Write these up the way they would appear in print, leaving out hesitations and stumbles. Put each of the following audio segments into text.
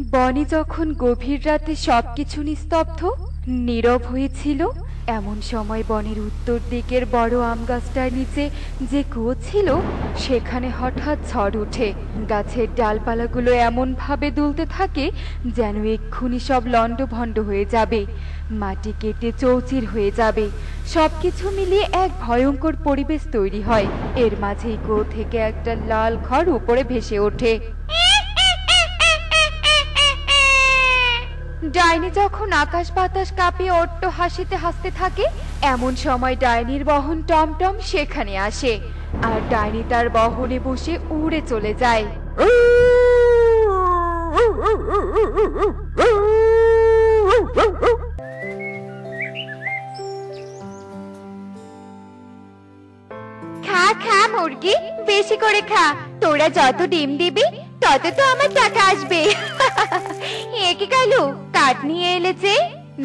বনে যখন গভীর রাতে সবকিছু নিস্তব্ধ নীরব হয়েছিল, এমন সময় বনের উত্তর দিকের বড় আম গাছটার নিচে যে কুয়ো ছিল সেখানে হঠাৎ ঝড় ওঠে। গাছের ডালপালাগুলো এমন ভাবে দুলতে থাকে যেন এক্ষুনি সব লণ্ডভণ্ড হয়ে যাবে, মাটি কেটে চৌচির হয়ে যাবে। সবকিছু মিলিয়ে এক ভয়ঙ্কর পরিবেশ তৈরি হয়। এর মাঝেই কুয়ো থেকে একটা লাল খড় উপরে ভেসে ওঠে। ডাইনি যখন আকাশ বাতাস কাঁপিয়ে অট্ট হাসিতে হাসতে থাকে, এমন সময় ডাইনির বহন টমটম সেখানে আসে, আর ডাইনি তার বহনে বসে উড়ে চলে যায়। খা খা মুরগি, বেশি করে খা। তোরা যত ডিম দিবি তত তো আমার টাকা আসবে। একে কালু, কাঠ নিয়ে এলেছে?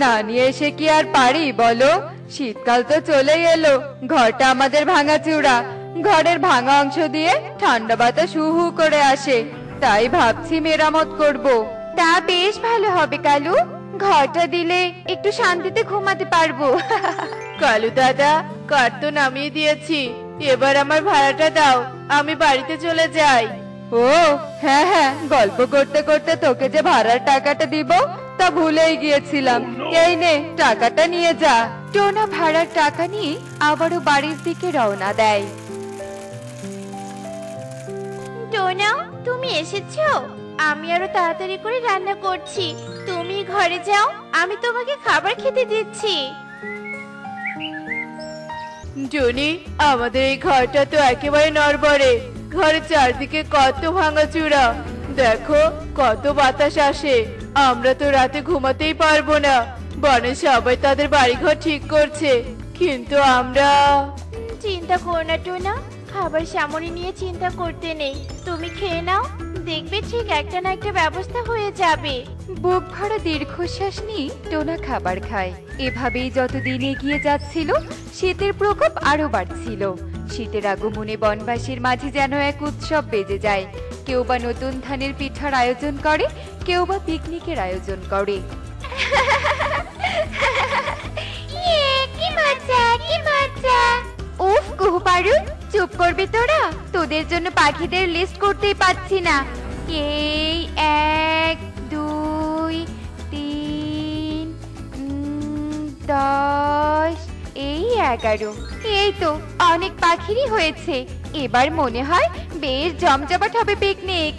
না নিয়ে এসে কি আর পারি বলো? শীতকাল তো চলেই এলো, ঘরটা আমাদের ভাঙাচুরা। ঘরের ভাঙা অংশ দিয়ে ঠান্ডা বাতাস হু হু করে আসে, তাই ভাবছি মেরামত করব। তা বেশ ভালো হবে কালু, ঘরটা দিলে একটু শান্তিতে ঘুমাতে পারবো। কালু দাদা, কাঠ তো নামিয়ে দিয়েছি, এবার আমার ভাড়াটা দাও, আমি বাড়িতে চলে যাই। ও হ্যাঁ হ্যাঁ, গল্প করতে করতে তোকে যে ভাড়ার টাকাটা দিব তা ভুলেই গিয়েছিলাম। এই নে, টাকাটা নিয়ে যা। টোনা ভাড়ার টাকা নিয়ে আবারও বাড়ির দিকে রওনা দেয়। টোনা, তুমি এসেছো? আমি আরো তাড়াতাড়ি করে রান্না করছি, তুমি ঘরে যাও, আমি তোমাকে খাবার খেতে দিচ্ছি। জুনি, আমাদের এই ঘরটা তো একেবারে নড়বড়ে, ঘরের চারদিকে কত ভাঙাচুরা, দেখো কত বাতাস আসে, আমরা তো রাতে ঘুমাতেই পারবো না। বনে সবাই তাদের বাড়িঘর ঠিক করছে, কিন্তু আমরা। চিন্তা করো না টোনা, খাবার সামনে নিয়ে চিন্তা করতে নেই, তুমি খেয়ে নাও, দেখবে ঠিক একটা না একটা ব্যবস্থা হয়ে যাবে। বুক ভরা দীর্ঘশ্বাস নিয়ে টোনা খাবার খায়। এভাবেই যতদিন এগিয়ে যাচ্ছিল, শীতের প্রকোপ আরো বাড়ছিল। শীতের আগমনে বনবাসীর মাঝে যেন এক উৎসব বেজে যায়। কেউ বা নতুন ধানের পিঠার আয়োজন করে, কেউ বা পিকনিকের আয়োজন করে। কি মজা, কি মজা! উফ কুহুপারু, চুপ করবি তোরা? তোদের জন্য পাখিদের লিস্ট করতেই পাচ্ছি না। এই 1 2 3 10, এই 11, এই তো অনেক পাখিরই হয়েছে। এবার মনে হয় বেশ জমজমাট হবে পিকনিক।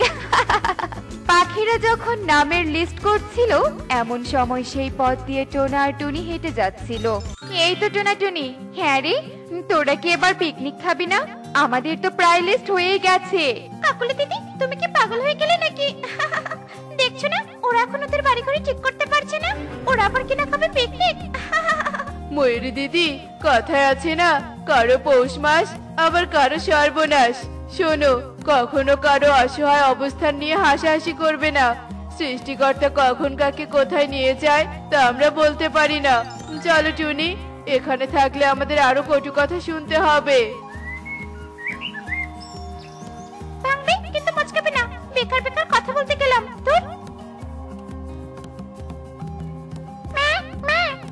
পাখিরা যখন নামের লিস্ট করছিল, এমন সময় সেই পথ দিয়ে টোনা আর টুনি হেঁটে যাচ্ছিল। এই তো টোনা টুনি। হ্যাঁ রে, তোরা কি এবার পিকনিক খাবি না? আমাদের তো প্রায় লিস্ট হয়ে গেছে। কাকুলি দিদি, তুমি কি পাগল হয়ে গেলে নাকি? দেখছো না ওরা এখন ওদের বাড়ি ঘরে ঠিক করতে পারছে না, ওরা আবার কিনা খাবে পিকনিক। ময়ূরী দিদি, কথায় আছে না, কারো পৌষ মাস আবার কারো সর্বনাশ। শোনো, কখনো কারো অসহায় অবস্থান নিয়ে হাসাহাসি করবে না। সৃষ্টিকর্তা কখন কাকে কোথায় নিয়ে যায় তা আমরা বলতে পারি না। চলো টুনি, এখানে থাকলে আমাদের আরো কটু কথা শুনতে হবে। কিন্তু মচকাবে না, বেকার বেকার কথা বলতে গেলাম তোর।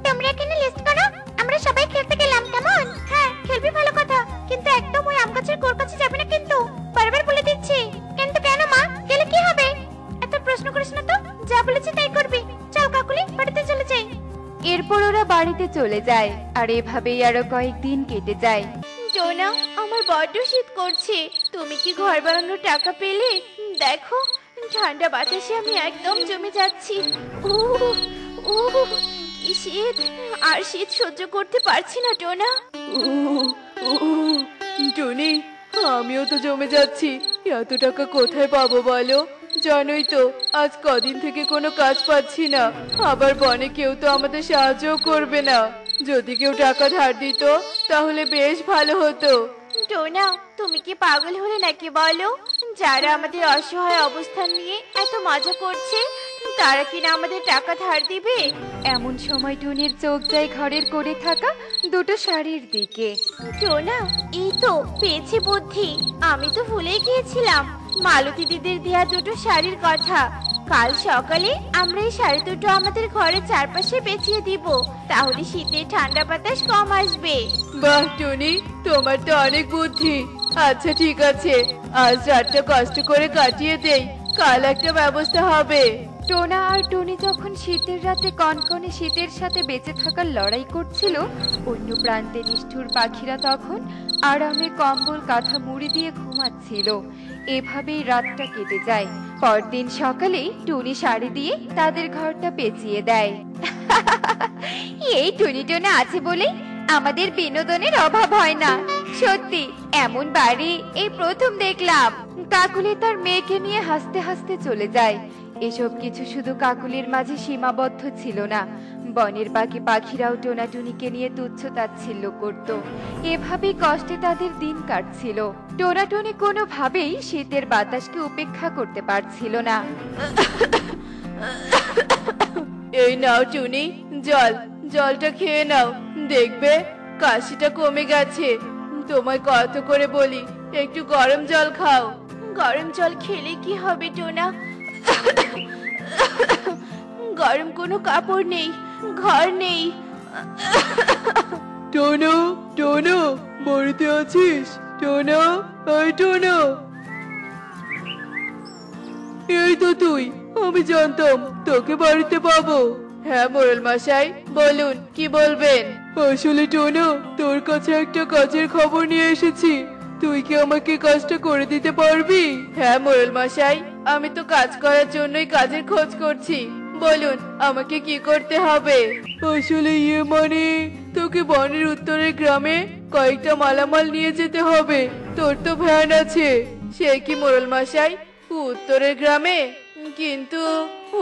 তোমরা এখানে লিস্ট করো, আমরা সবাই খেলতে গেলাম, কেমন? হ্যাঁ খেলবি, ভালো কথা, কিন্তু একদম ওই আম গাছের গোড় কাছে যাবে না কিন্তু, বারবার বলে দিচ্ছি। কিন্তু কেন মা, গেলে কি হবে? এত প্রশ্ন করিস না তো, যা বলেছি তাই করবি। চল কাকুলি, বাড়িতে চলে যাই। এরপর ওরা বাড়িতে চলে যায়, আর এভাবেই আরো কয়েকদিন কেটে যায়। টোনা, আমার বড্ড শীত করছে, তুমি কি ঘর বানানোর টাকা পেলে? দেখো ঠান্ডা বাতাসে আমি একদম জমে যাচ্ছি। কি শীত, আর শীত সহ্য করতে পারছি না টোনা। টুনি, আমিও তো জমে যাচ্ছি, এত টাকা কোথায় পাবো বলো? জানোই তো আজ কদিন থেকে কোনো কাজ পাচ্ছি না, আবার বনে কেউ তো আমাদের সাহায্য করবে না। যদি কেউ টাকা ধার দিত তাহলে বেশ ভালো হতো। টোনা, তুমি কি পাগল হলে নাকি বলো? যারা আমাদের অসহায় অবস্থান নিয়ে এত মজা করছে, তারা কিনা আমাদের টাকা ধার দিবে? এমন সময় টুনির চোখ যায় ঘরের কোণে থাকা দুটো শাড়ির দিকে। টোনা, এই তো পেয়েছি বুদ্ধি, আমি তো ভুলেই গিয়েছিলাম মালতী দিদির দেয়া দুটো শাড়ির কথা। কাল সকালে আমরা এই শাড়ি দুটো আমাদের ঘরের চারপাশে পেঁচিয়ে দিব, তাহলে শীতের ঠান্ডা বাতাস কম আসবে। বাহ টুনি, তোমার তো অনেক বুদ্ধি। আচ্ছা ঠিক আছে, আজ রাতটা কষ্ট করে কাটিয়ে দেই, কাল একটা ব্যবস্থা হবে। টোনা আর টুনি যখন শীতের রাতে কনকনে শীতের সাথে বেঁচে থাকার লড়াই করছিল, অন্য প্রান্তে নিষ্ঠুর পাখিরা তখন আরামে কম্বল কাঁথা মুড়ি দিয়ে ঘুমাচ্ছিল। এভাবেই রাতটা কেটে যায়। পরদিন সকালে টুনি শাড়ি দিয়ে তাদের ঘরটা পেঁচিয়ে দেয়। এই টুনি টোনা আছে বলে আমাদের বিনোদনের অভাব হয় না। সত্যি এমন বাড়ি এই প্রথম দেখলাম। কাকুলি তার মেয়েকে নিয়ে হাসতে হাসতে চলে যায়। এসব কিছু শুধু কাকুলির মাঝে সীমাবদ্ধ ছিল না, বনের বাকি পাখিরাও টোনাটুনিকে নিয়ে তুচ্ছ তাচ্ছিল্য করত। এভাবেই কষ্টে তাদের দিন কাটছিল। টোনাটুনি কোনোভাবেই শীতের বাতাসকে উপেক্ষা করতে পারছিল না। এই নাও টুনি, জলটা খেয়ে নাও, দেখবে কাশিটা কমে গেছে। তোমায় কত করে বলি একটু গরম জল খাও। গরম জল খেলে কি হবে টোনা? গরম কোনো কাপড় নেই, ঘর নেই। টোনো, টোনো, বাড়িতে আছিস? টোনো, এই টোনো। এই তো তুই, আমি জানতাম তোকে বাড়িতে পাবো। হ্যাঁ মোড়ল মশাই, বলুন কি বলবেন? আসলে টোনো, তোর কাছে একটা কাজের খবর নিয়ে এসেছি। তুই কি আমাকে কাজটা করে দিতে পারবি? হ্যাঁ মোড়ল মশাই, আমি তো কাজ করার জন্যই কাজের খোঁজ করছি। বলুন আমাকে কি করতে হবে? আসলে মানে তোকে বনের উত্তরের গ্রামে কয়েকটা মালামাল নিয়ে যেতে হবে। তোর তো ভ্যান আছে। সে কি মোড়ল মশাই, উত্তরের গ্রামে? কিন্তু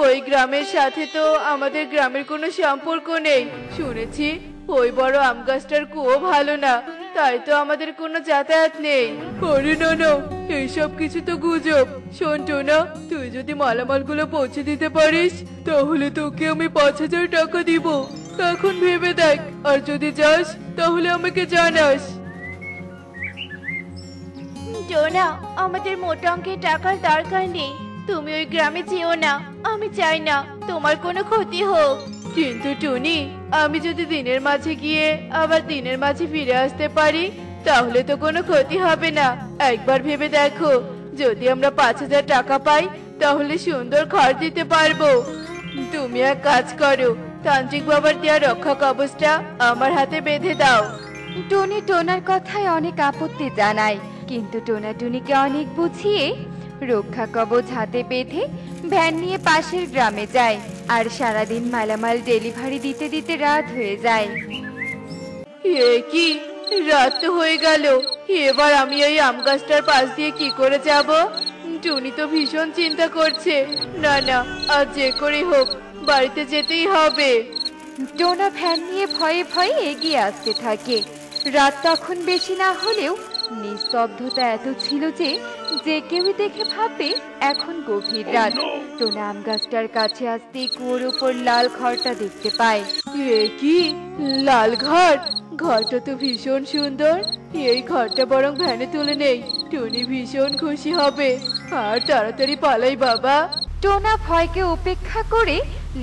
ওই গ্রামের সাথে তো আমাদের গ্রামের কোনো সম্পর্ক নেই। শুনেছি ওই বড় আম গাছটার কুয়ো ভালো না, তাই তো আমাদের কোনো যাতায়াত নেই। আরে না না, এইসব কিছু তো গুজব। শোন টোনা, তুই যদি মালামালগুলো পৌঁছে দিতে পারিস তাহলে তোকে আমি 5,000 টাকা দিব। এখন ভেবে দেখ, আর যদি যাস তাহলে আমাকে জানাস। টোনা, আমাদের মোটা অঙ্কের টাকার দরকার নেই। তুমি ওই গ্রামে যেও না, আমি চাই না তোমার কোনো ক্ষতি হোক। কিন্তু টুনি, আমি যদি দিনের মাঝে গিয়ে আবার দিনের মাঝে ফিরে আসতে পারি তাহলে তো কোনো ক্ষতি হবে না। একবার ভেবে দেখো, যদি আমরা 5,000 টাকা পাই তাহলে সুন্দর ঘর দিতে পারবো। তুমি এক কাজ করো, তান্ত্রিক বাবার দেওয়া রক্ষা কবচটা আমার হাতে বেঁধে দাও। টুনি টোনার কথায় অনেক আপত্তি জানায়, কিন্তু টোনা টুনিকে অনেক বুঝিয়ে রক্ষা কবচ হাতে বেঁধে ভ্যান নিয়ে পাশের গ্রামে যায়। আর সারাদিন মালামাল ডেলিভারি দিতে দিতে রাত হয়ে যায়। এ কি, রাত তো হয়ে গেল। এবার আমি এই আম গাছটার পাশ দিয়ে কি করে যাব? টুনি তো ভীষণ চিন্তা করছে। না না, আজ যে করে হোক বাড়িতে যেতেই হবে। টোনা ভ্যান নিয়ে ভয়ে ভয়ে এগিয়ে আসতে থাকে। রাত তখন বেশি না হলেও নিস্তব্ধতা এত ছিল যে যে কেউ দেখে ভাববে এখন গভীর রাত। টোনা আম গাছটার কাছে আসতেই কুয়োর উপর লাল ঘরটা দেখতে পায়। এ কি, লাল ঘর? ঘরটা তো ভীষণ সুন্দর। এই ঘরটা বরং ভ্যানে তুলে নেই, টুনি ভীষণ খুশি হবে। আর তাড়াতাড়ি পালাই বাবা। টোনা ভয়কে উপেক্ষা করে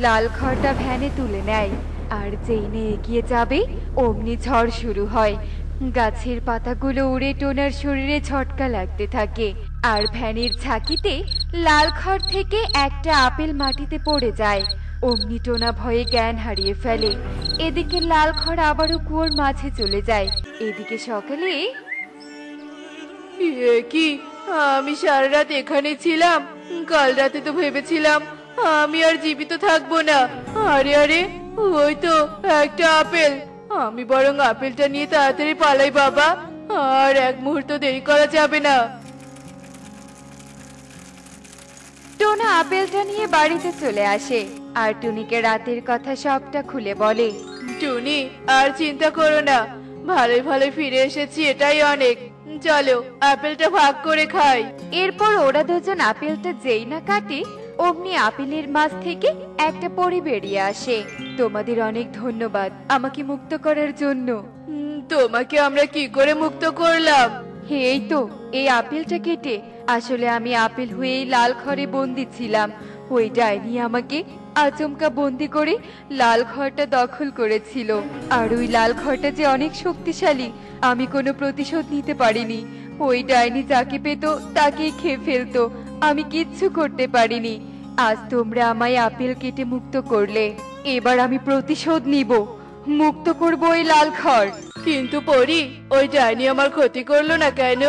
লাল ঘরটা ভ্যানে তুলে নেয়। আর যেই নিয়ে এগিয়ে যাবে অমনি ঝড় শুরু হয়। গাছের পাতাগুলো উড়ে টোনার শরীরে ঝটকা লাগতে থাকে। আর ভ্যানের ঝাঁকিতে লাল ঘর থেকে একটা আপেল মাটিতে পড়ে যায়। অমনি টোনা ভয়ে জ্ঞান হারিয়ে ফেলে। এদিকে লাল ঘর আবারও কুয়োর মাঝে চলে যায়। এদিকে সকালে এ কি, আমি সারা রাত এখানে ছিলাম। কাল রাতে তো ভেবেছিলাম আমি আর জীবিত থাকবো না। আরে আরে, ওই তো একটা আপেল। আমি বরং আপেলটা নিয়ে তাড়াতাড়ি পালাই বাবা, আর এক মুহূর্ত দেরি করা যাবে না। টোনা আপেলটা নিয়ে বাড়িতে চলে আসে আর টুনিকে রাতের কথা সবটা খুলে বলে। টুনি, আর চিন্তা করো না, ভালোই ভালোই ফিরে এসেছি, এটাই অনেক। চলো আপেলটা ভাগ করে খাই। এরপর ওরা দুজন আপেলটা যেই না কাটে অমনি আপেলের মাছ থেকে একটা পরী বেরিয়ে আসে। তোমাদের অনেক ধন্যবাদ আমাকে মুক্ত করার জন্য। তোমাকে আমরা কি করে মুক্ত করলাম? এই তো এই আপেলটা কেটে। আসলে আমি আপেল হয়েই লাল ঘরে বন্দি ছিলাম। ওই ডাইনি আমাকে আচমকা বন্দি করে লাল ঘরটা দখল করেছিল। আর ওই লাল ঘরটা যে অনেক শক্তিশালী, আমি কোনো প্রতিশোধ নিতে পারিনি। ওই ডাইনি যাকে পেত তাকেই খেয়ে ফেলতো, আমি কিচ্ছু করতে পারিনি। আজ তোমরা আমায় আপেল কেটে মুক্ত করলে, এবার আমি প্রতিশোধ নিব, মুক্ত করব ওই লাল ঘর। কিন্তু পরি, ওই ডাইনি আমার ক্ষতি করলো না কেন?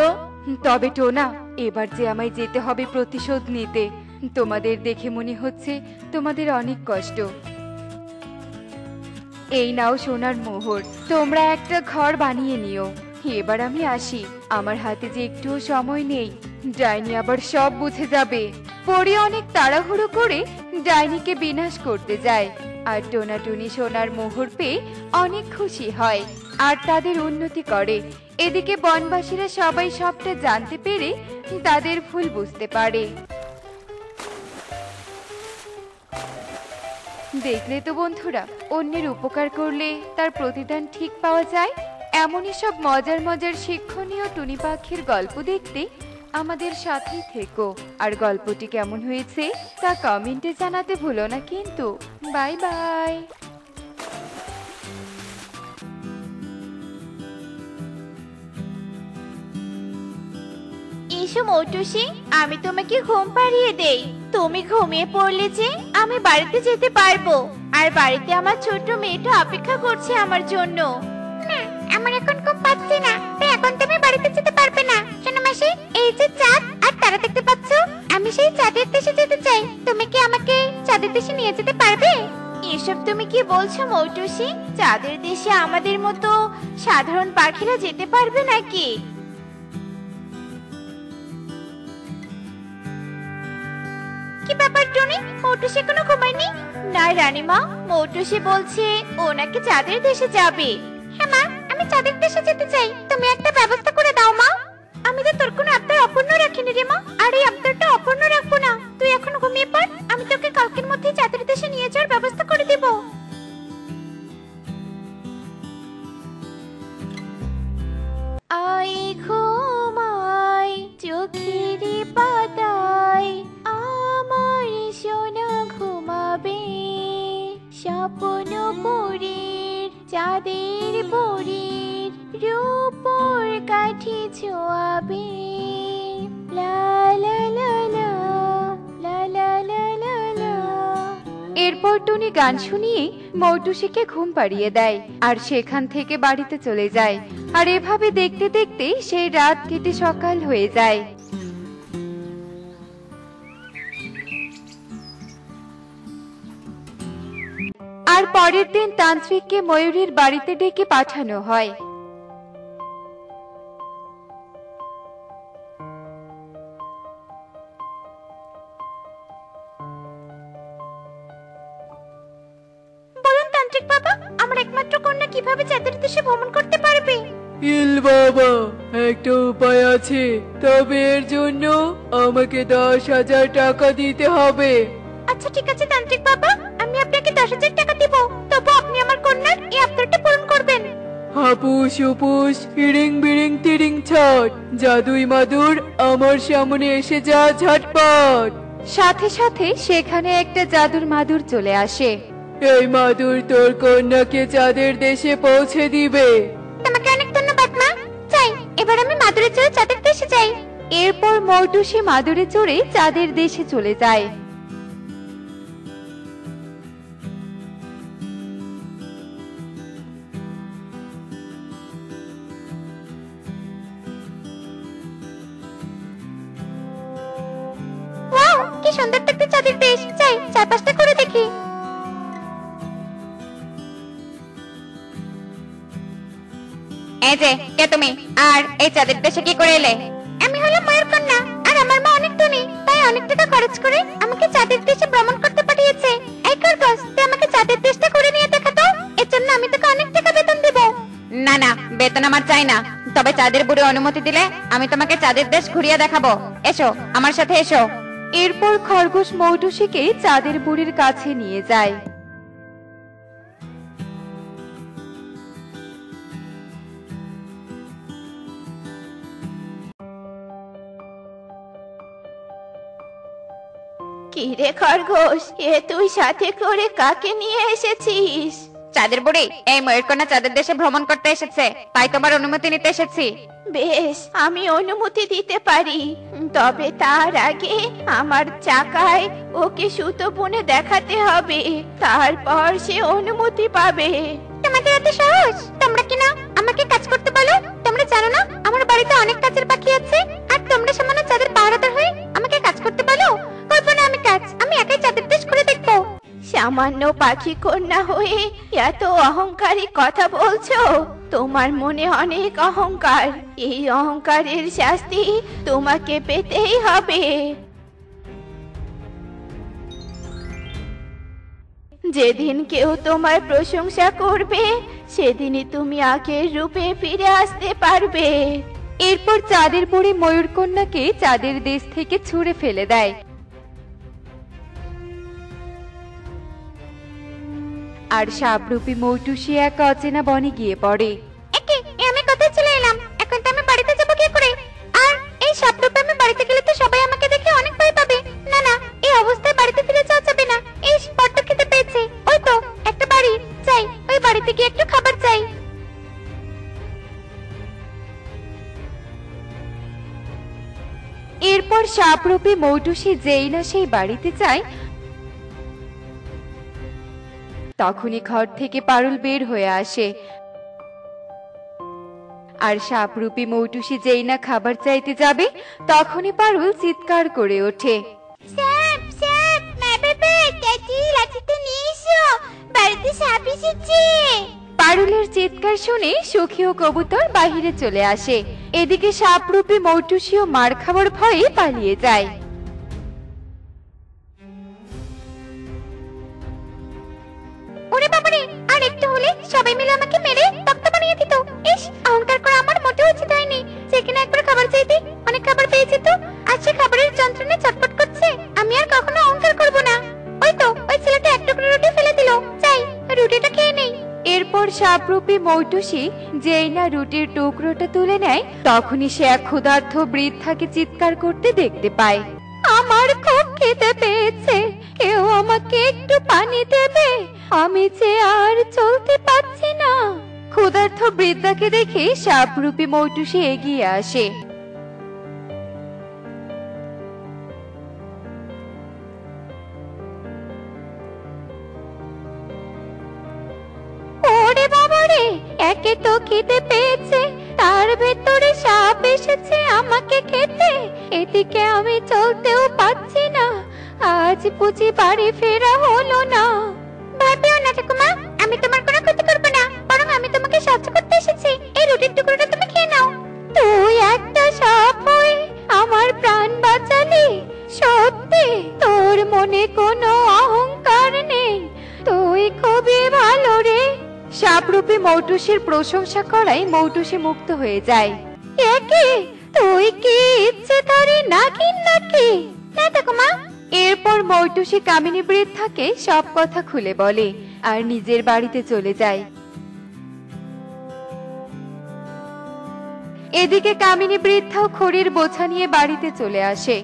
তবে টোনা, এবার যে আমায় যেতে হবে প্রতিশোধ নিতে। তোমাদের দেখে মনে হচ্ছে তোমাদের অনেক কষ্ট। এই নাও সোনার মোহর, তোমরা একটা ঘর বানিয়ে নিও। এবার আমি আসি, আমার হাতে যে একটুও সময় নেই, ডাইনি আবার সব বুঝে যাবে। পরি অনেক তাড়াহুড়ো করে ডাইনিকে বিনাশ করতে যায়। আর টোনা টুনি সোনার মোহর পেয়ে অনেক খুশি হয় আর তাদের উন্নতি করে। এদিকে বনবাসীরা সবাই সবটা জানতে পেরে তাদের ভুল বুঝতে পারে। দেখলে তো বন্ধুরা, অন্যের উপকার করলে তার প্রতিদান ঠিক পাওয়া যায়। এমনই সব মজার মজার শিক্ষণীয় টুনি পাখির গল্প দেখতে আমাদের সাথেই থেকো। আর গল্পটি কেমন হয়েছে তা কমেন্টে জানাতে ভুলো না কিন্তু। Bye bye. এসো মৌটুসি, আমি তোমাকে ঘুম পাড়িয়ে দেই। তুমি ঘুমিয়ে পড়লে যে আমি বাড়িতে যেতে পারবো। আর বাড়িতে আমার ছোট মেয়েটা অপেক্ষা করছে আমার জন্য। না, আমার এখন ঘুম পাচ্ছে না, তাই এখন তুমি বাড়িতে যেতে পারবে না। শোনো মাসি, এই যে চাঁদ আর তারা দেখতে পাচ্ছ, আমি সেই চাঁদের দেশে যেতে চাই। তুমি কি আমাকে চাঁদের দেশে নিয়ে যেতে পারবে? এসব তুমি কি বলছো মৌটুসি? চাঁদের দেশে আমাদের মতো সাধারণ পাখিরা যেতে পারবে নাকি? কি ব্যাপার টুনি, মৌটুসি এখনো ঘুমায়নি? না রানীমা, মৌটুসি বলছে ও নাকি চাঁদের দেশে যাবে। হ্যাঁ মা, আমি চাঁদের দেশে যেতে চাই, তুমি একটা ব্যবস্থা করে দাও মা। আমি তো তোর কোনো আবদার অপূর্ণ রাখিনি রে মা, আর এই আবদারটা অপূর্ণ রাখবো না। তুই এখন ঘুমিয়ে পড়, আমি তোকে কালকের মধ্যে চাঁদের দেশে নিয়ে যাওয়ার ব্যবস্থা করে দেব। আই ঘুমাই চোখের পাতায়, আমার সোনা ঘুমাবে। স্বপ্ন পরীর চাঁদের পরীর রূপর কাঠি ছোঁয়াবে। লা লা লা লা, লা লা লা লা লা। এরপর টুনি গান শুনিয়ে মৌটুসিকে ঘুম পাড়িয়ে দেয় আর সেখান থেকে বাড়িতে চলে যায়। আর এভাবে দেখতে দেখতে সেই রাত কেটে সকাল হয়ে যায়। আর পরের দিন তান্ত্রিককে ময়ূরীর বাড়িতে ডেকে পাঠানো হয়। বলুন তান্ত্রিক বাবা, আমার একমাত্র কন্যা কিভাবে চাঁদের দেশে ভ্রমণ করতে পারবে? ইল বাবা, একটা উপায় আছে, তবে এর জন্য আমাকে 10,000 টাকা দিতে হবে। আচ্ছা ঠিক আছে তান্ত্রিক বাবা, আমি আপনাকে 10,000 টাকা দিব, তবু আপনি আমার কন্যার এই আবদারটা পূরণ করবেন। হাপুস হুপুস হিড়িং বিড়িং তিরিং ছট, জাদুই মাদুর আমার সামনে এসে যা ঝটপট। সাথে সাথে সেখানে একটা জাদুর মাদুর চলে আসে। এই মাদুর তোর কন্যাকে চাঁদের দেশে পৌঁছে দিবে। তোমাকে অনেক ধন্যবাদ মা। চাই এবার আমি মাদুরে চড়ে চাঁদের দেশে যাই। এরপর মৌটুসি মাদুরে চড়ে চাঁদের দেশে চলে যায়। ওয়াও, কি সুন্দর দেখতে চাঁদের দেশ। চাই চারপাশটা ঘুরে দেখি। এই যে কে তুমি, আর এই চাঁদের দেশে কি করে এলে? আমি হলাম ময়ূর কন্যা, আর আমার মা অনেক ধনী, তাই অনেক টাকা খরচ করে আমাকে চাঁদের দেশে ভ্রমণ করতে পাঠিয়েছে। এই খরগোশ, তুই আমাকে চাঁদের দেশটা ঘুরে নিয়ে দেখাতো, এর জন্য আমি তোকে অনেক টাকা বেতন দেব। না না, বেতন আমার চাই না, তবে চাঁদের বুড়ি অনুমতি দিলে আমি তোমাকে চাঁদের দেশ ঘুরিয়ে দেখাবো। এসো আমার সাথে এসো। এরপর খরগোশ মৌটুসিকে চাঁদের বুড়ির কাছে নিয়ে যায়। কি রে খরগোশ, এ তুই সাথে করে কাকে নিয়ে এসেছিস? চাঁদের বুড়ি, এই ময়ূরকন্যা চাঁদের দেশে ভ্রমণ করতে এসেছে, তাই তোমার অনুমতি নিতে এসেছি। বেশ, আমি অনুমতি দিতে পারি, তবে তার আগে আমার চাকায় ওকে সুতো বুনে দেখাতে হবে, তারপর সে অনুমতি পাবে। তোমাদের এত সাহস? তোমরা কিনা আমাকে কাজ করতে বলো? তোমরা জানো না আমার বাড়িতে অনেক কাজের বাকি আছে, আর তোমরা সামান্য চাঁদের পাহারাদার হয়ে আমাকে কাজ করতে বলো? করবো না আমি কাজ, আমি একাই চাঁদের দেশ ঘুরে দেখবো। সামান্য পাখি কন্যা হয়ে এত অহংকারী কথা বলছো? তোমার মনে অনেক অহংকার, এই অহংকারের শাস্তি তোমাকে পেতেই হবে। যেদিন কেউ তোমার প্রশংসা করবে, সেদিনই তুমি আগের রূপে ফিরে আসতে পারবে। এরপর চাঁদের বুড়ি ময়ূরকন্যাকে চাঁদের দেশ থেকে ছুঁড়ে ফেলে দেয়। আর সাপরূপী মৌটুসি এক অচেনা বনে গিয়ে পড়ে। আমি কোথায় চলে এলাম? এখন তো আমি বাড়িতে যাবো কি করে? আর এই সাপরূপী আমি বাড়িতে গেলে তো সবাই আমাকে দেখে অনেক ভয় পাবে। না না, এই অবস্থায় বাড়িতে ফিরে যাওয়া যাবে না। এই বড্ড খেতে পেয়েছে। ওই তো একটা বাড়ি, চাই ওই বাড়িতে গিয়ে একটু খাবার চাই। এরপর সাপরূপী মৌটুসি যেই না সেই বাড়িতে যায়, তখনই ঘর থেকে পারুল বের হয়ে আসে। আর সাপরূপী মৌটুসি যেই না খাবার চাইতে যাবে, তখনই পারুল চিৎকার করে ওঠে, সাপ সাপ, মা বাবা দাদি লাঠিটা নিয়ে এসো, বাড়িতে সাপ এসেছে। পারুলের চিৎকার শুনে সুখী ও কবুতর বাহিরে চলে আসে। এদিকে সাপরূপী মৌটুসিও মার খাবার ভয়ে পালিয়ে যায়। ওরে বাবারে, আর একটু হলে সবাই মিলে আমাকে মেরে তক্তা বানিয়ে দিত। ইস, অহংকার করা আমার মোটেও উচিত হয়নি। যে কিনা একবার খাবার চাইতে অনেক খাবার পেয়েছে, তো আজ সে খাবারের যন্ত্রণায় ছটফট করছে। আমি আর কখনো অহংকার করব না। ওই তো ওই ছেলেটা এক টুকরো রুটি ফেলে দিল, চাই রুটিটা খেয়ে নেই। এরপর সাপরূপী মৌটুসি যেই না রুটির টুকরোটা তুলে নেয়, তখনই সে এক ক্ষুধার্ত বৃদ্ধাকে চিৎকার করতে দেখতে পায়, আমার খুব খিদে পেয়েছে, কেউ আমাকে একটু পানি দেবে, আমি যে আর চলতে পারছি না। ক্ষুধার্ত বৃদ্ধাকে দেখে সাপরূপী মৌটুসি এগিয়ে আসে। ওরে বাবারে, একে তো খিদে পেয়েছে, তার ভেতরে সাপ এসেছে আমাকে খেতে। এদিকে আমি চলতেও পারছি না, আজ বুঝি বাড়ি ফেরা হলো না। ভাবিও না ঠাকুমা, আমি তোমার কোনো ক্ষতি করবো না, বরং আমি তোমাকে সাহায্য করতে এসেছি। এই রুটির টুকরোটা তুমি খেয়ে নাও। তুই একটা সাপ হয়ে আমার প্রাণ বাঁচালি? সত্যি তোর মনে কোনো অহংকার নেই, তুই খুবই ভালো রে। সাপরূপী মৌটুসির প্রশংসা করায় মৌটুসি মুক্ত হয়ে যায়। একে তুই কি ইচ্ছেধারী নাগিন নাকি? না ঠাকুমা। এরপর মৌটুসি কামিনী বৃদ্ধাকে সব কথা খুলে বলে আর নিজের বাড়িতে চলে যায়। এদিকে কামিনী বৃদ্ধাও খড়ির বোঝা নিয়ে বাড়িতে চলে আসে।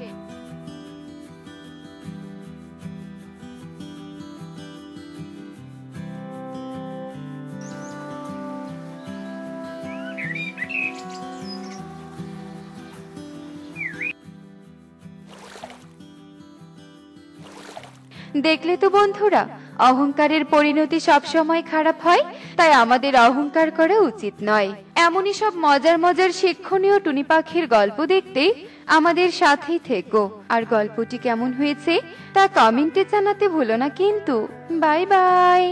দেখলে তো বন্ধুরা, অহংকারের পরিণতি সব সময় খারাপ হয়, তাই আমাদের অহংকার করা উচিত নয়। এমনই সব মজার মজার শিক্ষণীয় টুনি পাখির গল্প দেখতে আমাদের সাথেই থেকো। আর গল্পটি কেমন হয়েছে তা কমেন্টে জানাতে ভুলো না কিন্তু। Bye bye.